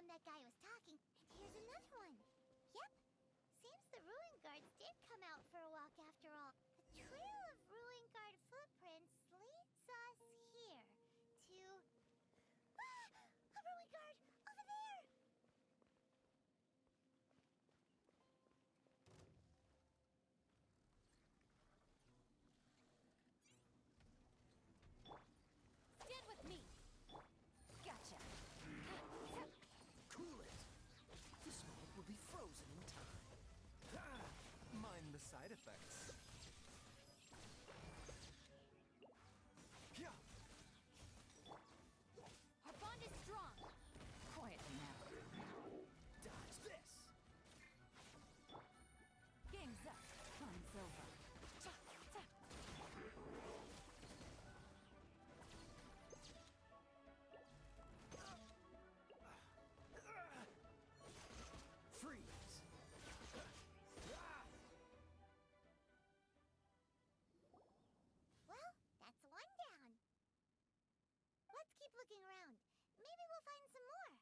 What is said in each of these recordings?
one that guy was talking. And here's another one. Yep. Seems the ruin guards did come out for a walk after all. The trail of ruin guard footprints leads us here to... Ah! A ruin guard! Over there! Stand with me! Gotcha! Cool it! This moment will be frozen in time. Mind the side effects. Yeah. Our bond is strong! Quietly now. Dodge this! Game's up. Fun's over. Cha, cha. Freeze! Well, that's one down. Let's keep looking around. Maybe we'll find some more.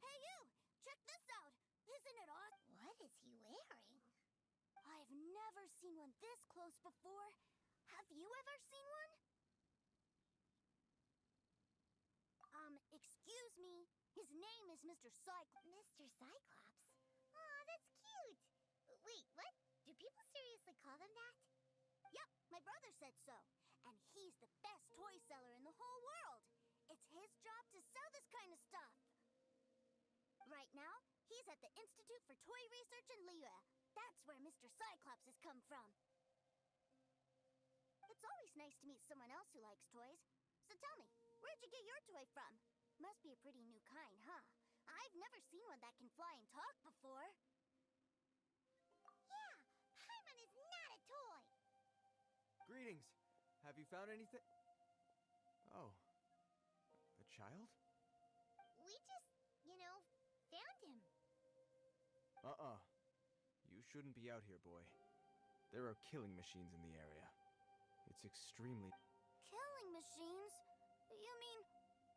Hey you! Check this out! Isn't it awesome? What is he wearing? I've never seen one this close before. Have you ever seen one? Excuse me. His name is Mr. Cyclops. Mr. Cyclops? Aw, that's cute. Wait, what? Do people seriously call them that? Yep, my brother said so. And he's the best toy seller in the whole world. It's his job to sell this kind of stuff. Right now, he's at the Institute for Toy Research in Liyue. That's where Mr. Cyclops has come from. It's always nice to meet someone else who likes toys. So tell me, where'd you get your toy from? Must be a pretty new kind, huh? I've never seen one that can fly and talk before. Yeah, Paimon is not a toy. Greetings. Have you found anything? Oh. A child? We just, found him. Uh-uh. You shouldn't be out here, boy. There are killing machines in the area. It's extremely... Killing machines? You mean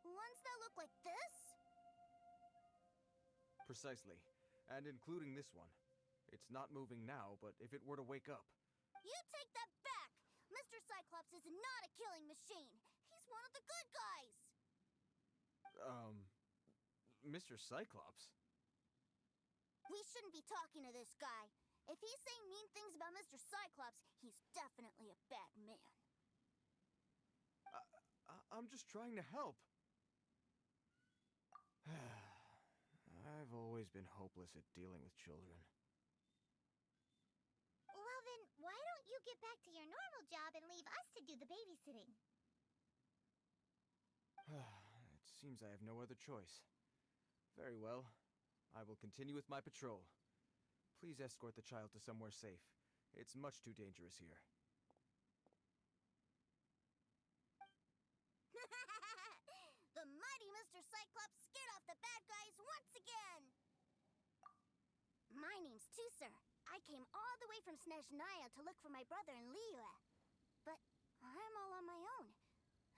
ones that look like this? Precisely. And including this one. It's not moving now, but if it were to wake up... You take that back! Mr. Cyclops is not a killing machine. He's one of the good guys. Mr. Cyclops? We shouldn't be talking to this guy. If he's saying mean things about Mr. Cyclops, he's definitely a bad man. I'm just trying to help. I've always been hopeless at dealing with children. Well then, why don't you get back to your normal job and leave us to do the babysitting? It seems I have no other choice. Very well. I will continue with my patrol. Please escort the child to somewhere safe. It's much too dangerous here. The mighty Mr. Cyclops scared off the bad guys once again! My name's Tusser. I came all the way from Snezhnaya to look for my brother in Liyue. But I'm all on my own,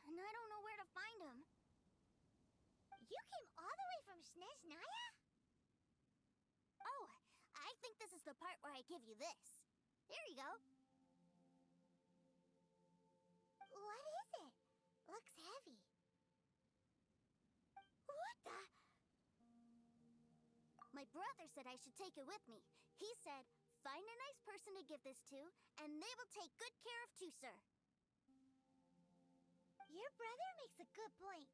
and I don't know where to find him. You came all the way from Snezhnaya? Oh, I think this is the part where I give you this. Here you go. What is it? Looks heavy. What the? My brother said I should take it with me. He said, find a nice person to give this to, and they will take good care of Tusser. Your brother makes a good point.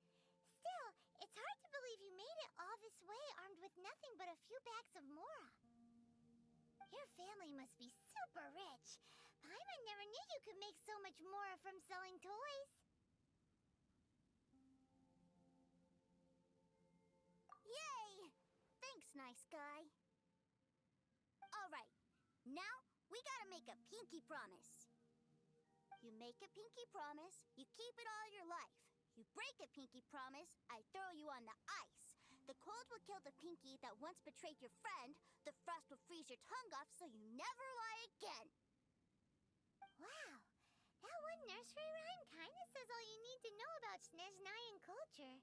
Still, it's hard to believe you made it all this way armed with nothing but a few bags of Mora. Your family must be super rich. Paimon never knew you could make so much Mora from selling toys. Yay! Thanks, nice guy. All right, now we gotta make a pinky promise. You make a pinky promise, you keep it all your life. You break a pinky promise, I throw you on the ice. The cold will kill the pinky that once betrayed your friend. The frost will freeze your tongue off so you never lie again. Wow, that one nursery rhyme kinda says all you need to know about Snezhnayan culture.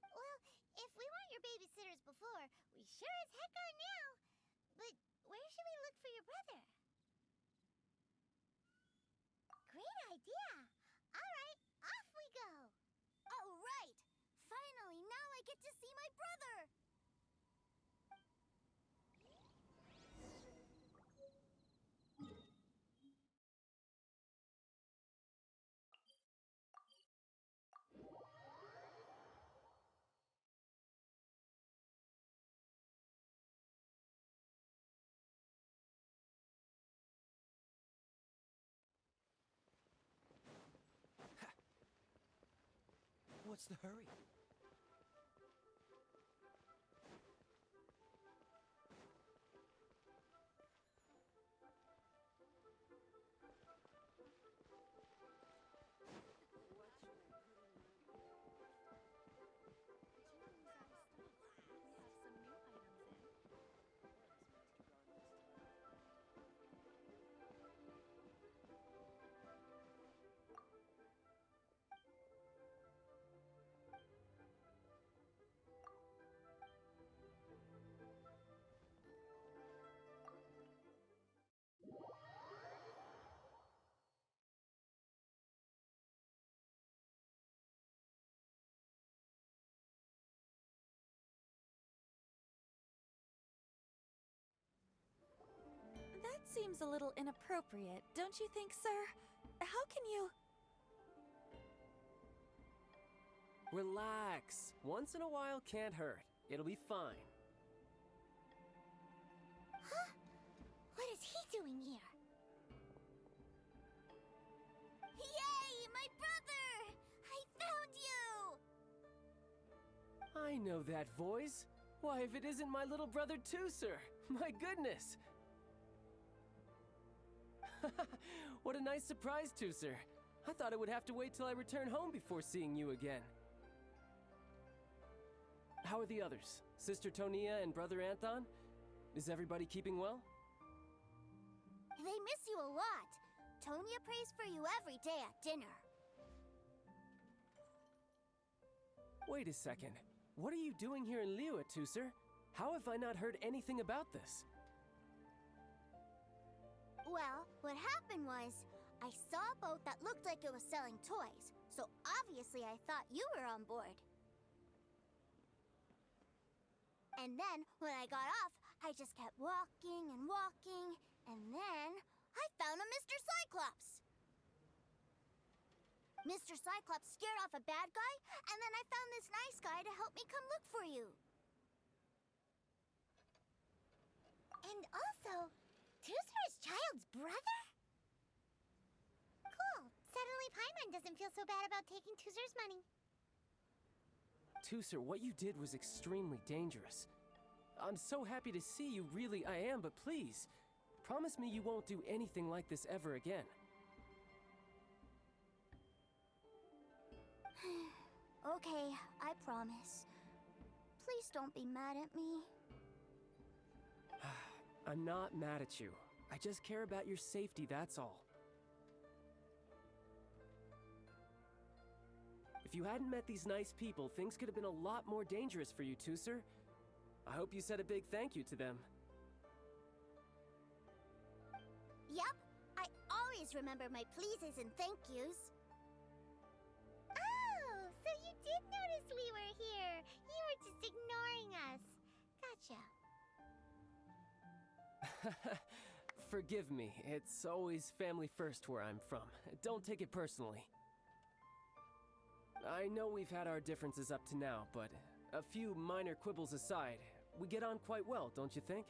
Well, if we weren't your babysitters before, we sure as heck are now. But where should we look for your brother? Great idea! Alright, off we go! All right! Finally, now I get to see my brother! What's the hurry? That seems a little inappropriate, don't you think, sir? How can you... Relax. Once in a while can't hurt. It'll be fine. Huh? What is he doing here? Yay! My brother! I found you! I know that voice. Why, if it isn't my little brother too, sir. My goodness. What a nice surprise, Tooser. I thought I would have to wait till I return home before seeing you again. How are the others? Sister Tonia and Brother Anthon? Is everybody keeping well? They miss you a lot. Tonia prays for you every day at dinner. Wait a second. What are you doing here in Liyue, Tooser? How have I not heard anything about this? Well, what happened was, I saw a boat that looked like it was selling toys, so obviously I thought you were on board. And then, when I got off, I just kept walking and walking, and then I found a Mr. Cyclops! Mr. Cyclops scared off a bad guy, and then I found this nice guy to help me come look for you. And also, Tooser's child's brother? Cool. Suddenly Paimon doesn't feel so bad about taking Tooser's money. Tooser, what you did was extremely dangerous. I'm so happy to see you, really I am, but please, promise me you won't do anything like this ever again. Okay, I promise. Please don't be mad at me. I'm not mad at you. I just care about your safety, that's all. If you hadn't met these nice people, things could have been a lot more dangerous for you, Tooser. I hope you said a big thank you to them. Yep, I always remember my pleases and thank yous. Oh, so you did notice we were here. You were just ignoring us. Gotcha. Forgive me, it's always family first where I'm from. Don't take it personally. I know we've had our differences up to now, but a few minor quibbles aside, we get on quite well, don't you think?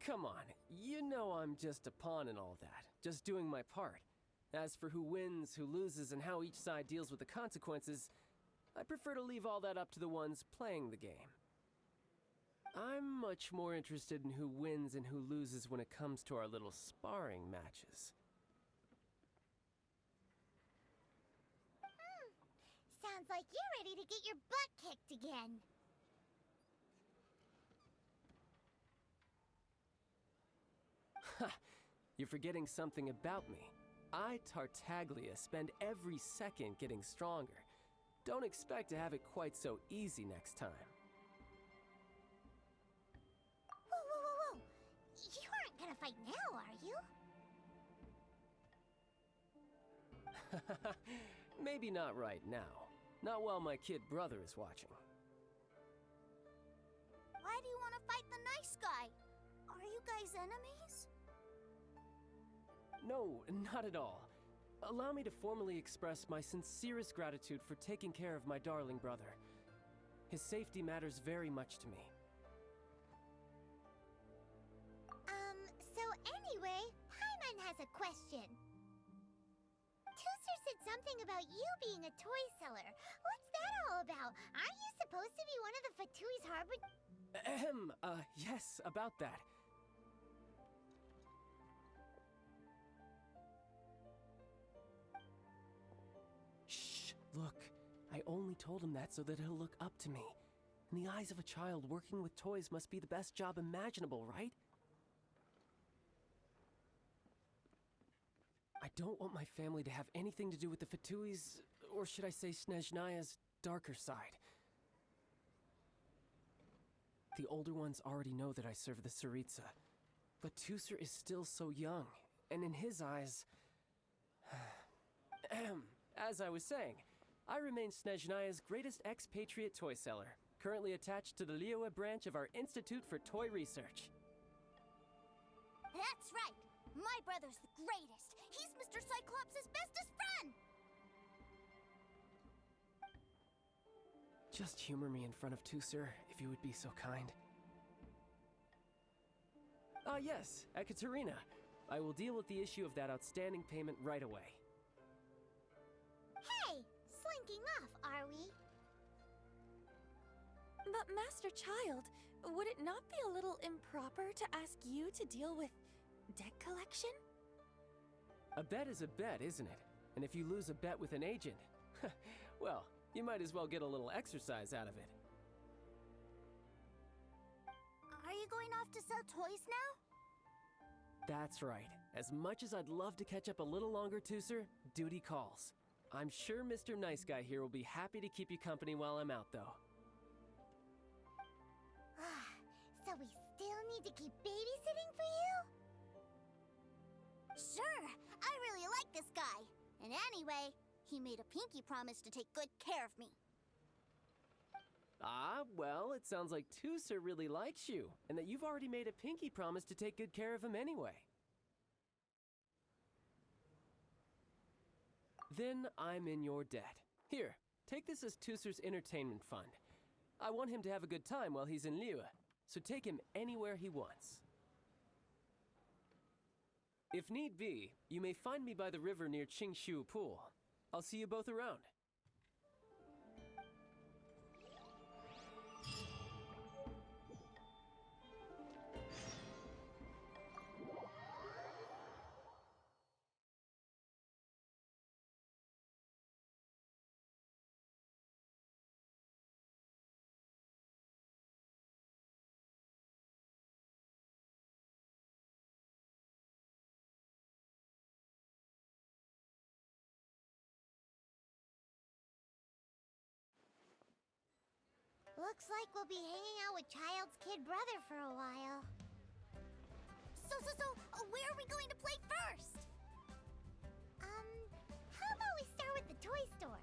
Come on, you know I'm just a pawn and all that, just doing my part. As for who wins, who loses, and how each side deals with the consequences, I prefer to leave all that up to the ones playing the game. I'm much more interested in who wins and who loses when it comes to our little sparring matches. Sounds like you're ready to get your butt kicked again. Ha! You're forgetting something about me. I, Tartaglia, spend every second getting stronger. Don't expect to have it quite so easy next time. Whoa. You aren't gonna fight now, are you? Maybe not right now. Not while my kid brother is watching. Why do you want to fight the nice guy? Are you guys enemies? No, not at all. Allow me to formally express my sincerest gratitude for taking care of my darling brother. His safety matters very much to me. So anyway, Paimon has a question. Tooster said something about you being a toy seller. What's that all about? Aren't you supposed to be one of the Fatui's harbor... Yes, about that. Shh, look. I only told him that so that he'll look up to me. In the eyes of a child, working with toys must be the best job imaginable, right? I don't want my family to have anything to do with the Fatui's, or should I say Snezhnaya's, darker side. The older ones already know that I serve the Tsaritsa, but Tooser is still so young, and in his eyes... As I was saying, I remain Snezhnaya's greatest expatriate toy seller, currently attached to the Liyue branch of our Institute for Toy Research. That's right! My brother's the greatest! He's Mr. Cyclops' bestest friend! Just humor me in front of Tooser, if you would be so kind. Yes, Ekaterina. I will deal with the issue of that outstanding payment right away. Hey! Slinking off, are we? But Master Child, would it not be a little improper to ask you to deal with debt collection? A bet is a bet, isn't it? And if you lose a bet with an agent, well, you might as well get a little exercise out of it. Are you going off to sell toys now? That's right. As much as I'd love to catch up a little longer, Tooser, duty calls. I'm sure Mr. Nice Guy here will be happy to keep you company while I'm out, though. So we still need to keep babysitting for you? Sure, I really like this guy. And anyway, he made a pinky promise to take good care of me. Ah, well, it sounds like Tooser really likes you, and that you've already made a pinky promise to take good care of him anyway. Then I'm in your debt. Here, take this as Tooser's entertainment fund. I want him to have a good time while he's in Liyue, so take him anywhere he wants. If need be, you may find me by the river near Qingshu Pool. I'll see you both around. Looks like we'll be hanging out with Child's kid brother for a while. So, where are we going to play first? How about we start with the toy store?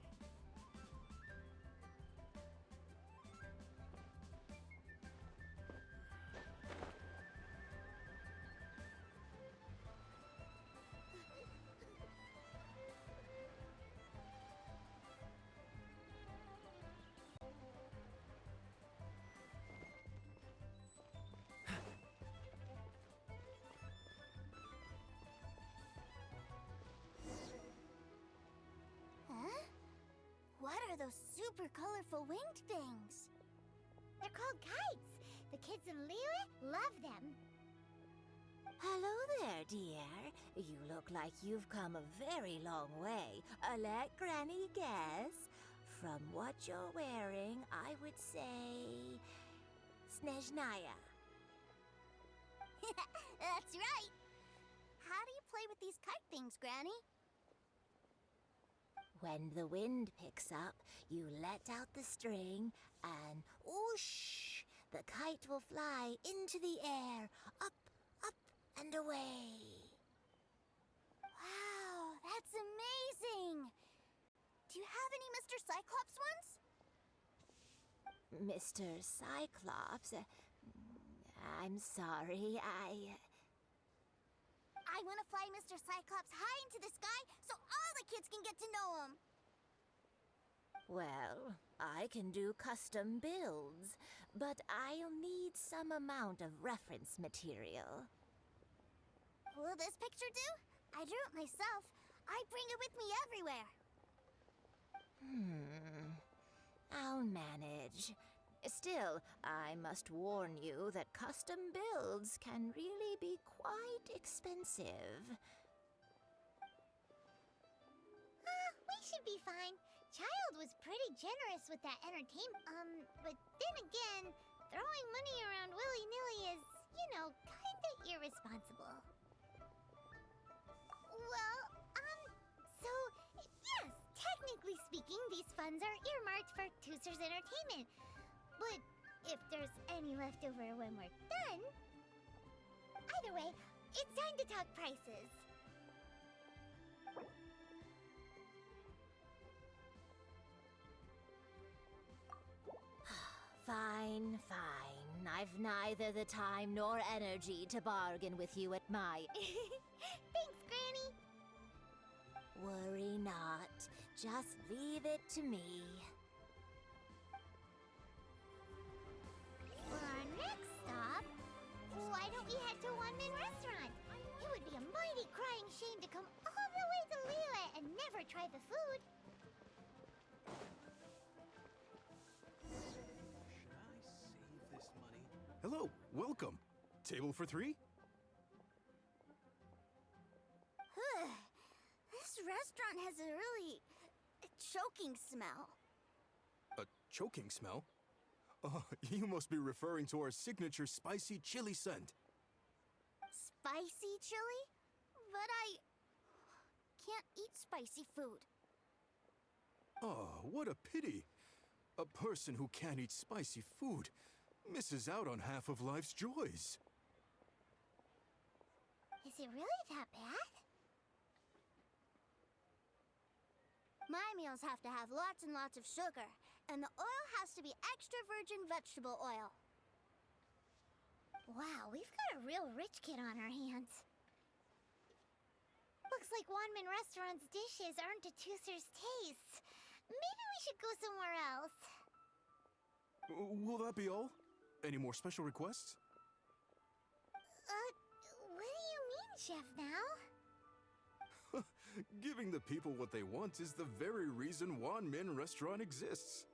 Huh? What are those super colorful winged things? They're called kites. The kids in Liyue love them. Hello there, dear. You look like you've come a very long way. Let Granny guess. From what you're wearing, I would say... Snezhnaya. That's right. How do you play with these kite things, Granny? When the wind picks up, you let out the string and whoosh! The kite will fly into the air, up, up, and away. Wow, that's amazing! Do you have any Mr. Cyclops ones? Mr. Cyclops, I'm sorry, I want to fly Mr. Cyclops high into the sky so all the kids can get to know him. Well, I can do custom builds, but I'll need some amount of reference material. Will this picture do? I drew it myself. I bring it with me everywhere. I'll manage. Still, I must warn you that custom builds can really be quite expensive. We should be fine. Child was pretty generous with that entertainment. But then again, throwing money around willy-nilly is, kinda irresponsible. Well, so, yes, technically speaking, these funds are earmarked for Tooser's entertainment. But if there's any left over when we're done... Either way, it's time to talk prices. Fine, fine. I've neither the time nor energy to bargain with you at my... Thanks, Granny. Worry not. Just leave it to me. For our next stop, why don't we head to One Min Restaurant? It would be a mighty crying shame to come all the way to Liyue and never try the food. Hello, welcome. Table for 3? This restaurant has a really choking smell. A choking smell? Oh, you must be referring to our signature spicy chili scent. Spicy chili? But I can't eat spicy food. Oh, what a pity. A person who can't eat spicy food misses out on half of life's joys. Is it really that bad? My meals have to have lots and lots of sugar, and the oil has to be extra virgin vegetable oil. Wow, we've got a real rich kid on our hands. Looks like Wanmin Restaurant's dishes aren't to Tooser's taste. Maybe we should go somewhere else. Will that be all? Any more special requests? What do you mean, Chef Now? Giving the people what they want is the very reason Wan Min Restaurant exists.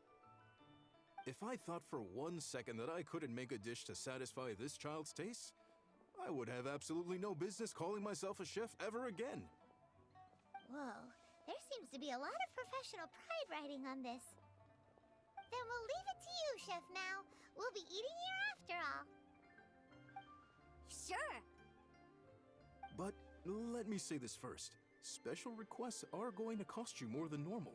If I thought for 1 second that I couldn't make a dish to satisfy this child's taste, I would have absolutely no business calling myself a chef ever again. Whoa, there seems to be a lot of professional pride riding on this. Then we'll leave it to you, Chef Now. We'll be eating here after all. Sure. But let me say this first. Special requests are going to cost you more than normal.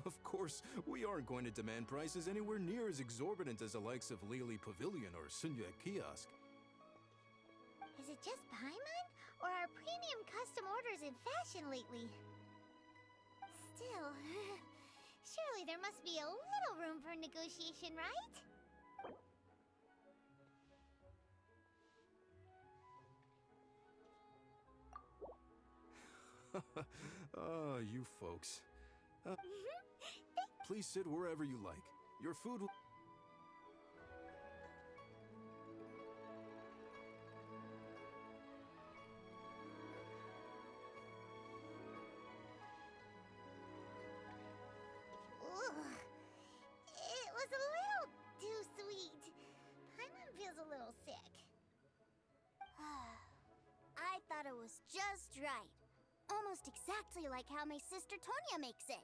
Of course, we aren't going to demand prices anywhere near as exorbitant as the likes of Lily Pavilion or Sunya Kiosk. Is it just Paimon? Or are premium custom orders in fashion lately? Still, surely there must be a little room for negotiation, right? Ah, you folks. Please sit wherever you like. Your food will... Ugh. It was a little too sweet. was just right. Almost exactly like how my sister Tonya makes it.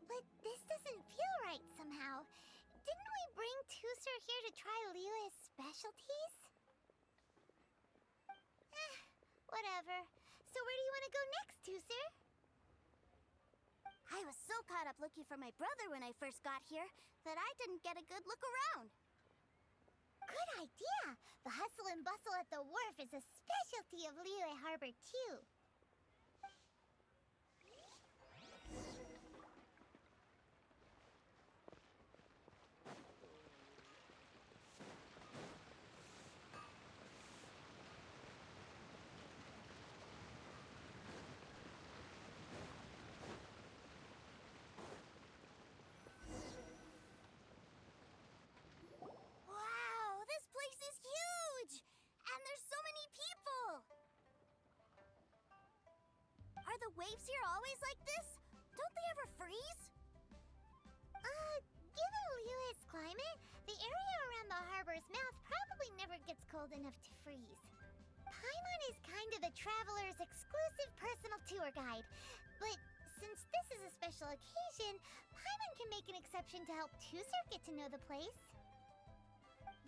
But this doesn't feel right somehow. Didn't we bring Tusser here to try Liyue's specialties? Whatever. So where do you want to go next, Tusser? I was so caught up looking for my brother when I first got here that I didn't get a good look around. Good idea! The hustle and bustle at the wharf is a specialty of Liyue Harbor, too. Wow, this place is huge! And there's so many people! Are the waves here always like this? Don't they ever freeze? Given Liyue's climate, the area around the harbor's mouth probably never gets cold enough to freeze. Paimon is kind of the traveler's exclusive personal tour guide, but since this is a special occasion, Paimon can make an exception to help Tusser get to know the place.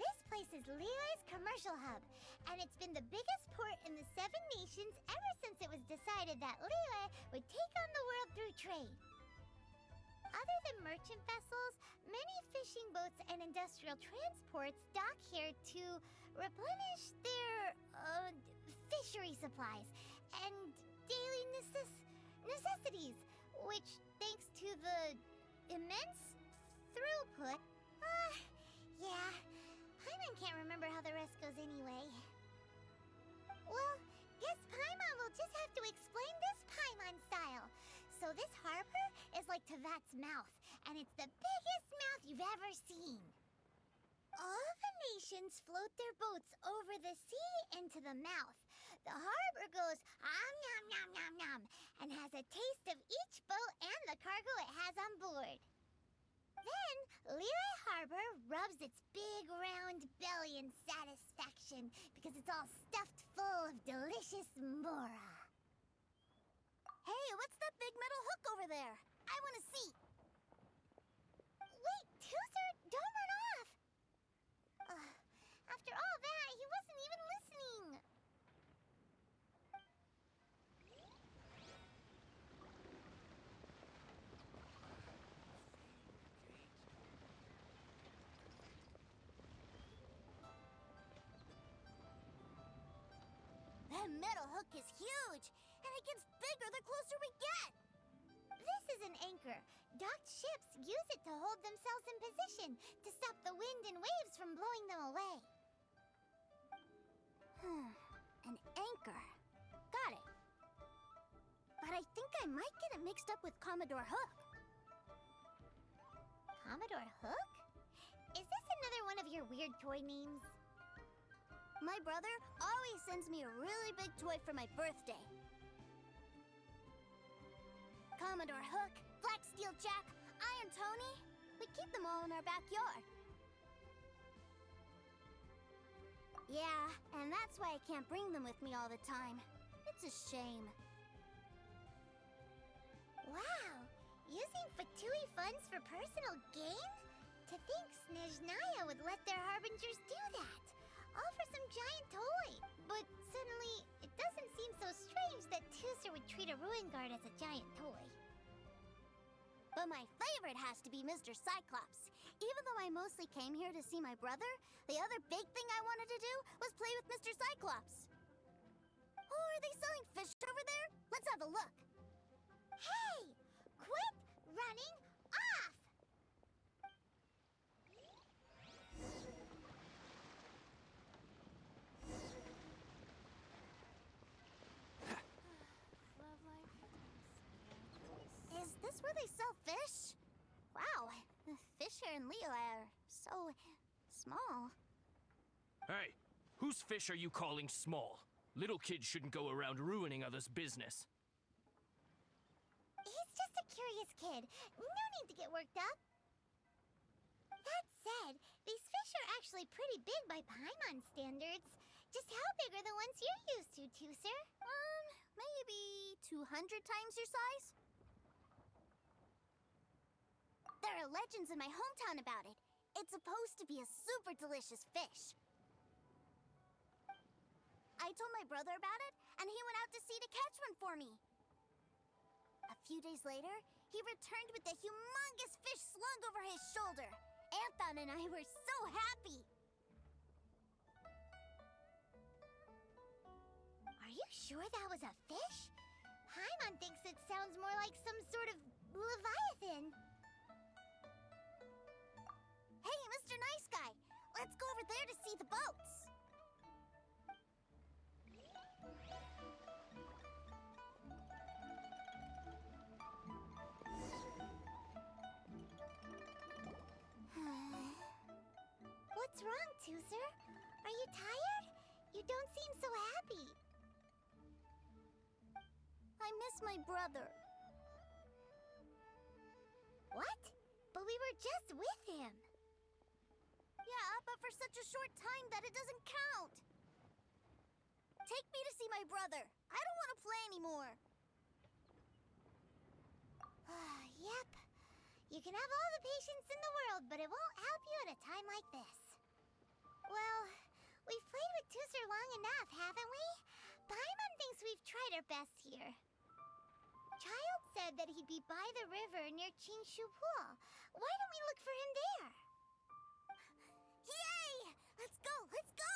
This place is Liyue's commercial hub, and it's been the biggest port in the Seven Nations ever since it was decided that Liyue would take on the world through trade. Other than merchant vessels, many fishing boats and industrial transports dock here to replenish their, fishery supplies and daily necessities, which, thanks to the immense throughput, yeah, Paimon can't remember how the rest goes anyway. Well, guess Paimon will just have to explain this Paimon style. So this harbor is like Tevat's mouth, and it's the biggest mouth you've ever seen. All the nations float their boats over the sea into the mouth. The harbor goes nom nom nom nom and has a taste of each boat and the cargo it has on board. Then, Liyue Harbor rubs its big round belly in satisfaction because it's all stuffed full of delicious mora. Hey, what's that big metal hook over there? I want to see. Wait, Tusser, don't run off! After all that, he wasn't even listening. That metal hook is huge, and it gets bigger the closer we get. This is an anchor. Docked ships use it to hold themselves in position to stop the wind and waves from blowing them away. An anchor. Got it. But I think I might get it mixed up with Commodore Hook. Commodore Hook? Is this another one of your weird toy names? My brother always sends me a really big toy for my birthday. Commodore Hook, Black Steel Jack, Iron Tony. We keep them all in our backyard. Yeah, and that's why I can't bring them with me all the time. It's a shame. Wow! Using Fatui funds for personal gain? To think Snezhnaya would let their harbingers do that. All for some giant toy. But suddenly, it doesn't seem so strange that Tusser would treat a ruin guard as a giant toy. But my favorite has to be Mr. Cyclops. Even though I mostly came here to see my brother, the other big thing I wanted to do was play with Mr. Cyclops. Oh, are they selling fish over there? Let's have a look. Hey! Quit running off! Is this where they sell fish? Wow, the fish here in Liyue are so small. Hey, whose fish are you calling small? Little kids shouldn't go around ruining others' business. He's just a curious kid. No need to get worked up. That said, These fish are actually pretty big by Paimon standards. Just how big are the ones you're used to, Tuser? Maybe 200 times your size? There are legends in my hometown about it. It's supposed to be a super delicious fish. I told my brother about it, and he went out to sea to catch one for me. A few days later, he returned with a humongous fish slung over his shoulder. Anthon and I were so happy. Are you sure that was a fish? Paimon thinks it sounds more like some sort of leviathan. Hey, Mr. Nice Guy, let's go over there to see the boats. What's wrong, Tuser? Are you tired? You don't seem so happy. I miss my brother. What? But we were just with him. Yeah, but for such a short time that it doesn't count. Take me to see my brother. I don't want to play anymore. Yep. You can have all the patience in the world, but it won't help you at a time like this. Well, we've played with Tuser long enough, haven't we? Paimon thinks we've tried our best here. Child said that he'd be by the river near Qingshu Pool. Why don't we look for him there? Yay! Let's go! Let's go!